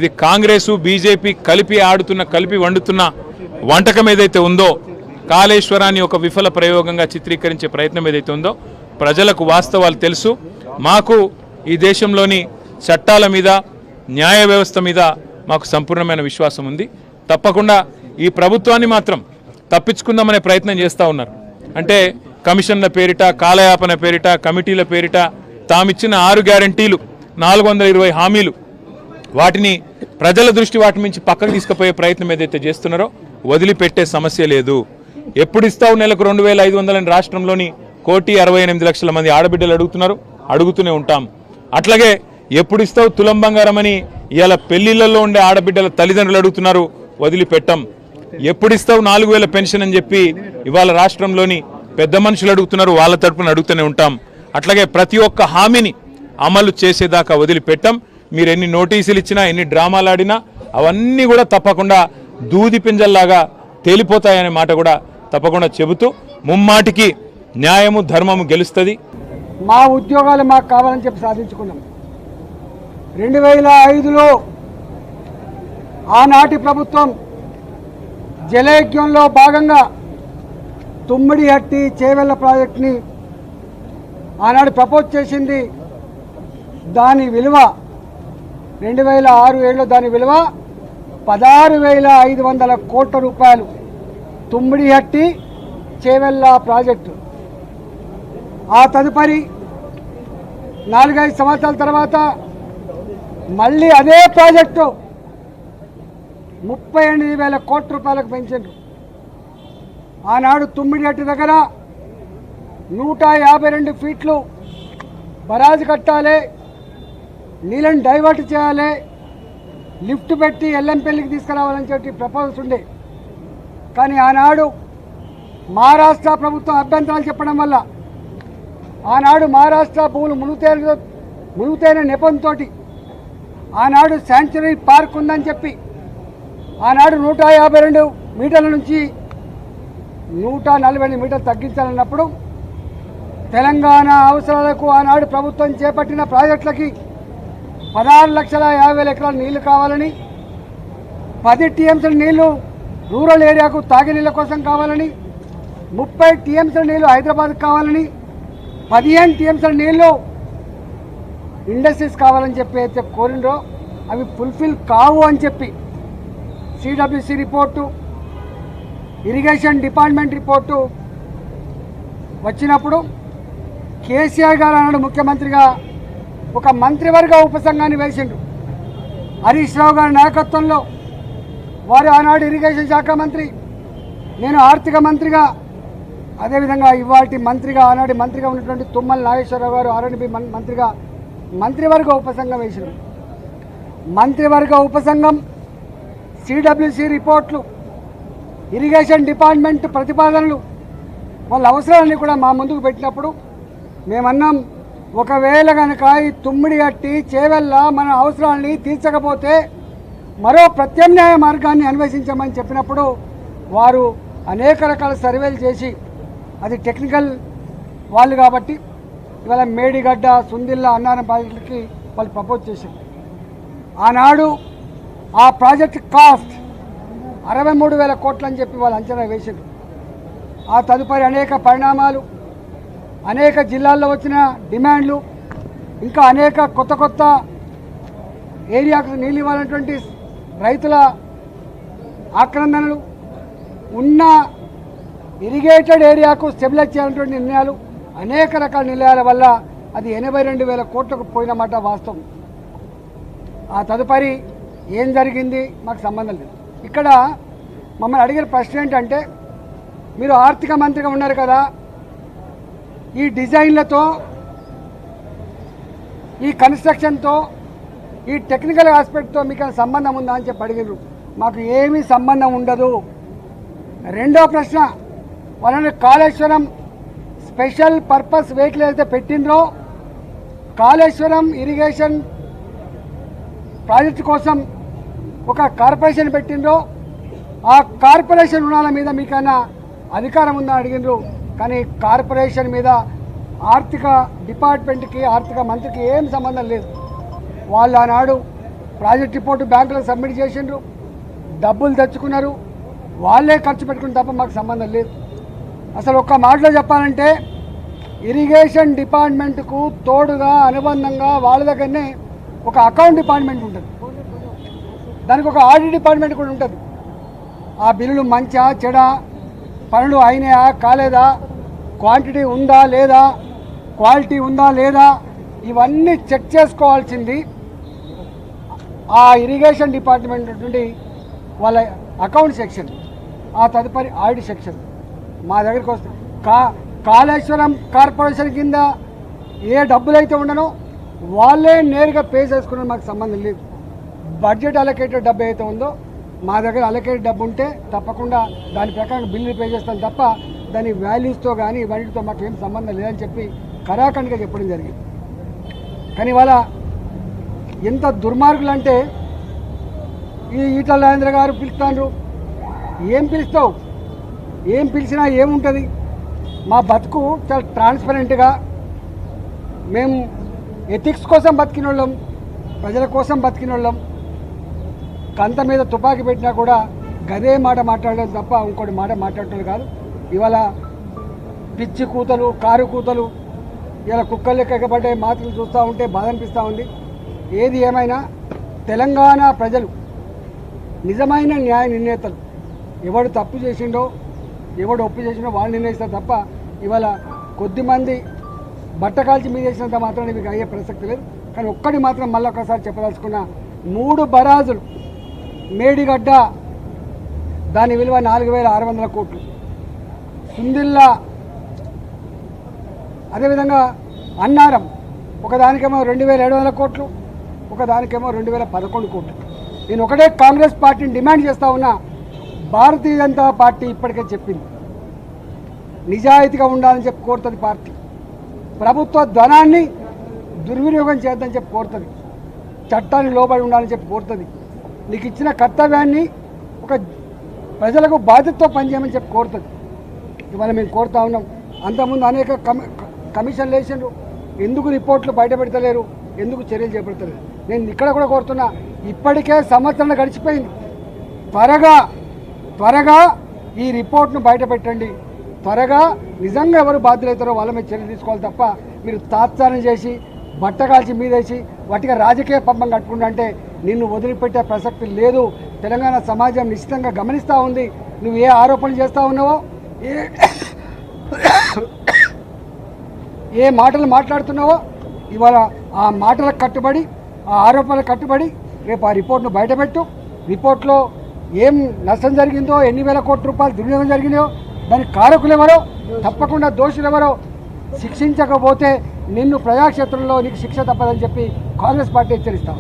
ఇది కాంగ్రెస్ బీజేపీ కలిపి ఆడుతున్న కలిపి వండుతున్న వంటకం ఏదైతే ఉందో కాళేశ్వరాన్ని ఒక విఫల ప్రయోగంగా చిత్రీకరించే ప్రయత్నం ఏదైతే ఉందో ప్రజలకు వాస్తవాలు తెలుసు. మాకు ఈ దేశంలోని చట్టాల మీద న్యాయ వ్యవస్థ మీద మాకు సంపూర్ణమైన విశ్వాసం ఉంది. తప్పకుండా ఈ ప్రభుత్వాన్ని మాత్రం తప్పించుకుందామనే ప్రయత్నం చేస్తూ ఉన్నారు. అంటే కమిషన్ల పేరిట కాలయాపన పేరిట కమిటీల పేరిట తామిచ్చిన 6 గ్యారంటీలు 420 హామీలు వాటిని ప్రజల దృష్టి వాటి నుంచి పక్కకు తీసుకుపోయే ప్రయత్నం ఏదైతే చేస్తున్నారో వదిలిపెట్టే సమస్య లేదు. ఎప్పుడు ఇస్తావు నెలకు 2500 అని రాష్ట్రంలోని 1,68,00,000 మంది ఆడబిడ్డలు అడుగుతూనే ఉంటాం. అట్లాగే ఎప్పుడు ఇస్తావు తులం బంగారం అని ఇవాళ పెళ్లిళ్లలో ఉండే ఆడబిడ్డల తల్లిదండ్రులు అడుగుతున్నారు, వదిలిపెట్టాం. ఎప్పుడు ఇస్తావు 4,000 పెన్షన్ అని చెప్పి ఇవాళ రాష్ట్రంలోని పెద్ద మనుషులు అడుగుతున్నారు, వాళ్ళ తరపున అడుగుతూనే ఉంటాం. అట్లాగే ప్రతి ఒక్క హామీని అమలు చేసేదాకా వదిలిపెట్టాం. మీరు ఎన్ని నోటీసులు ఇచ్చినా ఎన్ని డ్రామాలు ఆడినా అవన్నీ కూడా తప్పకుండా దూది పింజల్లాగా తేలిపోతాయనే మాట కూడా తప్పకుండా చెబుతూ ముమ్మాటికి న్యాయము ధర్మము గెలుస్తుంది. మా ఉద్యోగాలు మాకు కావాలని చెప్పి సాధించుకున్నాం. 2005లో ఆనాటి ప్రభుత్వం జలయజ్ఞంలో భాగంగా తుమ్మిడిహట్టి చేవెళ్ల ప్రాజెక్టుని ఆనాడు ప్రపోజ్ చేసింది. దాని విలువ 2006-7లో దాని విలువ 16,500 కోట్ల రూపాయలు. తుమ్మిడిహట్టి చేవెళ్ల ప్రాజెక్టు ఆ తదుపరి 4-5 సంవత్సరాల తర్వాత మళ్ళీ అదే ప్రాజెక్టు 38,000 కోట్ల రూపాయలకు పెంచారు. ఆనాడు తుమ్మిడిహట్టి దగ్గర 152 ఫీట్లు బరాజు కట్టాలి, నీళ్ళని డైవర్ట్ చేయాలి, లిఫ్ట్ పెట్టి ఎల్లంపల్లికి తీసుకురావాలని చెప్పి ప్రపోజల్స్ ఉండే. కానీ ఆనాడు మహారాష్ట్ర ప్రభుత్వం అభ్యంతరాలు చెప్పడం వల్ల ఆనాడు మహారాష్ట్ర భూములు మునుగుతైన నెపంతో ఆనాడు శాంక్చురీ పార్క్ ఉందని చెప్పి ఆనాడు 152 మీటర్ల నుంచి 140 మీటర్లు తగ్గించాలన్నప్పుడు తెలంగాణ అవసరాలకు ఆనాడు ప్రభుత్వం చేపట్టిన ప్రాజెక్టులకి 16,50,000 ఎకరాల నీళ్లు కావాలని, 10 టీఎంసీల నీళ్లు రూరల్ ఏరియాకు తాగునీళ్ళ కోసం కావాలని, 30 టీఎంసీల నీళ్లు హైదరాబాద్కు కావాలని, 15 టీఎంసీల నీళ్లు ఇండస్ట్రీస్ కావాలని చెప్పి అయితే కోరినరో అవి ఫుల్ఫిల్ కావు అని చెప్పి CWC report, irrigation department report వచ్చినప్పుడు కేసీఆర్ గారు అన్నాడు ముఖ్యమంత్రిగా ఒక మంత్రివర్గ ఉపసంఘాన్ని వేసిండు. హరీష్ రావు గారి నాయకత్వంలో వారు ఆనాడు ఇరిగేషన్ శాఖ మంత్రి, నేను ఆర్థిక మంత్రిగా, అదేవిధంగా ఇవాటి మంత్రిగా ఆనాటి మంత్రిగా ఉన్నటువంటి తుమ్మల నాగేశ్వరరావు గారు ఆర్ఎండ్బి మంత్రిగా మంత్రివర్గ ఉపసంఘం వేసినారు. మంత్రివర్గ ఉపసంఘం సిడబ్ల్యూసి రిపోర్ట్లు, ఇరిగేషన్ డిపార్ట్మెంట్ ప్రతిపాదనలు, వాళ్ళ అవసరాలన్నీ కూడా మా ముందుకు పెట్టినప్పుడు మేమన్నాం, ఒకవేళ కనుక ఈ తుమ్మిడిహట్టి చేవెళ్ళ మన అవసరాలని తీర్చకపోతే మరో ప్రత్యామ్నాయ మార్గాన్ని అన్వేషించమని చెప్పినప్పుడు వారు అనేక రకాల సర్వేలు చేసి, అది టెక్నికల్ వాళ్ళు కాబట్టి ఇవాళ మేడిగడ్డ సుందిల్ల అన్నారం ప్రాజెక్టులకి వాళ్ళు ప్రపోజ్ చేశారు. ఆనాడు ఆ ప్రాజెక్ట్ కాస్ట్ 63,000 కోట్లు అని చెప్పి వాళ్ళు అంచనా వేశారు. ఆ తదుపరి అనేక పరిణామాలు, అనేక జిల్లాల్లో వచ్చిన డిమాండ్లు, ఇంకా అనేక కొత్త ఏరియాకు నీళ్ళు ఇవ్వాలన్నటువంటి రైతుల ఆక్రందనలు, ఉన్న ఇరిగేటెడ్ ఏరియాకు స్టెబిలైజ్ చేయాలన్నటువంటి నిర్ణయాలు, అనేక రకాల నిర్ణయాల వల్ల అది 82,000 కోట్లకు పోయినమాట వాస్తవం. ఆ తదుపరి ఏం జరిగింది మాకు సంబంధం లేదు. ఇక్కడ మమ్మల్ని అడిగిన ప్రశ్న ఏంటంటే, మీరు ఆర్థిక మంత్రిగా ఉన్నారు కదా, ఈ డిజైన్లతో, ఈ కన్స్ట్రక్షన్తో, ఈ టెక్నికల్ ఆస్పెక్ట్తో మీకు సంబంధం ఉందా అని చెప్పి అడిగారు. మాకు ఏమీ సంబంధం ఉండదు. రెండో ప్రశ్న, వాళ్ళని కాళేశ్వరం స్పెషల్ పర్పస్ వెహికల్ అయితే పెట్టినరో, కాళేశ్వరం ఇరిగేషన్ ప్రాజెక్టు కోసం ఒక కార్పొరేషన్ పెట్టినరో, ఆ కార్పొరేషన్ రుణాల మీద మీకైనా అధికారం ఉందా అడిగినరు. కానీ కార్పొరేషన్ మీద ఆర్థిక డిపార్ట్మెంట్కి, ఆర్థిక మంత్రికి ఏం సంబంధం లేదు. వాళ్ళు ఆనాడు ప్రాజెక్ట్ రిపోర్టు బ్యాంకులకు సబ్మిట్ చేసిండ్రు, డబ్బులు తెచ్చుకున్నారు, వాళ్ళే ఖర్చు పెట్టుకుని తప్ప మాకు సంబంధం లేదు. అసలు ఒక్క మాటలో చెప్పాలంటే ఇరిగేషన్ డిపార్ట్మెంట్కు తోడుగా అనుబంధంగా వాళ్ళ దగ్గరనే ఒక అకౌంట్ డిపార్ట్మెంట్ ఉంటుంది, దానికి ఒక ఆడిట్ డిపార్ట్మెంట్ కూడా ఉంటుంది. ఆ బిల్లులు మంచా చెడా, పనులు అయినాయా కాలేదా, క్వాంటిటీ ఉందా లేదా, క్వాలిటీ ఉందా లేదా, ఇవన్నీ చెక్ చేసుకోవాల్సింది ఆ ఇరిగేషన్ డిపార్ట్మెంట్ నుండి వాళ్ళ అకౌంట్ సెక్షన్, ఆ తదుపరి ఆడిట్ సెక్షన్ మా దగ్గరికి వస్తుంది. కాళేశ్వరం కార్పొరేషన్ కింద ఏ డబ్బులు అయితే ఉండనో వాళ్ళే నేరుగా పే చేసుకున్న మాకు సంబంధం లేదు. బడ్జెట్ అలొకేటెడ్ డబ్బు అయితే ఉందో మా దగ్గర అలొకేటెడ్ డబ్బు ఉంటే తప్పకుండా దాని ప్రకారం బిల్లు పే చేస్తాం తప్ప దాని వాల్యూస్తో కానీ వాటితో మాకు ఏం సంబంధం లేదని చెప్పి ఖరాఖండిగా చెప్పడం జరిగింది. కానీ వాళ్ళ ఎంత దుర్మార్గులు అంటే ఈ ఈటల రాజేంద్ర గారు పిలుస్తాండ్రు, ఏం పిలుస్తావు, ఏం పిలిచినా ఏముంటుంది. మా బతుకు చాలా ట్రాన్స్పరెంట్గా, మేము ఎథిక్స్ కోసం బతికిన వాళ్ళం, ప్రజల కోసం బతికిన వాళ్ళం. కంత మీద తుపాకీ పెట్టినా కూడా గదే మాట మాట్లాడడం తప్ప ఇంకోటి మాట మాట్లాడటం కాదు. ఇవాళ పిచ్చి కూతలు, కారు కూతలు, ఇలా కుక్కలు ఎక్కబడ్డే మాటలు చూస్తూ ఉంటే బాధ అనిపిస్తూ ఉంది. ఏది ఏమైనా తెలంగాణ ప్రజలు నిజమైన న్యాయ నిర్ణేతలు, ఎవడు తప్పు చేసిండో ఎవడు ఒప్పు చేసిండో వాళ్ళు నిర్ణయిస్తారు తప్ప ఇవాళ కొద్దిమంది బట్టకాల్చి మీద చేసినంత మాత్రం మీకు అయ్యే ప్రసక్తి లేదు. కానీ ఒక్కటి మాత్రం మళ్ళీ ఒకసారి చెప్పదలుచుకున్న, 3 బరాజులు మేడిగడ్డ దాని విలువ 4,600 కోట్లు, సుందిల్లా అదేవిధంగా అన్నారం ఒకదానికేమో 2,700 కోట్లు, ఒకదానికేమో 2,011 కోట్లు. నేను ఒకటే కాంగ్రెస్ పార్టీని డిమాండ్ చేస్తూ ఉన్నా, భారతీయ జనతా పార్టీ ఇప్పటికే చెప్పింది నిజాయితీగా ఉండాలని చెప్పి కోరుతుంది. పార్టీ ప్రభుత్వ ధనాన్ని దుర్వినియోగం చేద్దని చెప్పి కోరుతుంది, చట్టాన్ని లోబడి ఉండాలని చెప్పి కోరుతుంది, నీకు ఇచ్చిన కర్తవ్యాన్ని ఒక ప్రజలకు బాధ్యతతో పనిచేయమని చెప్పి కోరుతుంది. ఇవాళ మేము కోరుతా ఉన్నాం. అంతకుముందు అనేక కమిషన్లు వేసిండ్రు, ఎందుకు రిపోర్ట్లు బయట పెడతలేరు, ఎందుకు చర్యలు చేపడతలేరు. నేను ఇక్కడ కూడా కోరుతున్నా, ఇప్పటికే సంవత్సరం గడిచిపోయింది, త్వరగా ఈ రిపోర్ట్ను బయట పెట్టండి. త్వరగా నిజంగా ఎవరు బాధ్యులవుతారో వాళ్ళ మీద చర్యలు తీసుకోవాలి తప్ప మీరు తాత్సారం చేసి బట్టకాల్చి మీదేసి వాటిగా రాజకీయ పంపం కట్టుకుంటా అంటే నిన్ను వదిలిపెట్టే ప్రసక్తి లేదు. తెలంగాణ సమాజం నిశ్చితంగా గమనిస్తూ ఉంది. నువ్వు ఏ ఆరోపణలు చేస్తూ ఉన్నావో, ఏ మాటలు మాట్లాడుతున్నావో, ఇవాళ ఆ మాటలకు కట్టుబడి, ఆ ఆరోపణలకు కట్టుబడి రేపు ఆ రిపోర్ట్ను బయటపెట్టు. రిపోర్ట్లో ఏం నష్టం జరిగిందో, ఎన్ని వేల కోట్ల రూపాయలు దుర్వినియోగం జరిగినాయో, దానికి కారకులు ఎవరో, తప్పకుండా దోషులు ఎవరో శిక్షించకపోతే నిన్ను ప్రజాక్షేత్రంలో నీకు శిక్ష తప్పదని చెప్పి కాంగ్రెస్ పార్టీ హెచ్చరిస్తాం.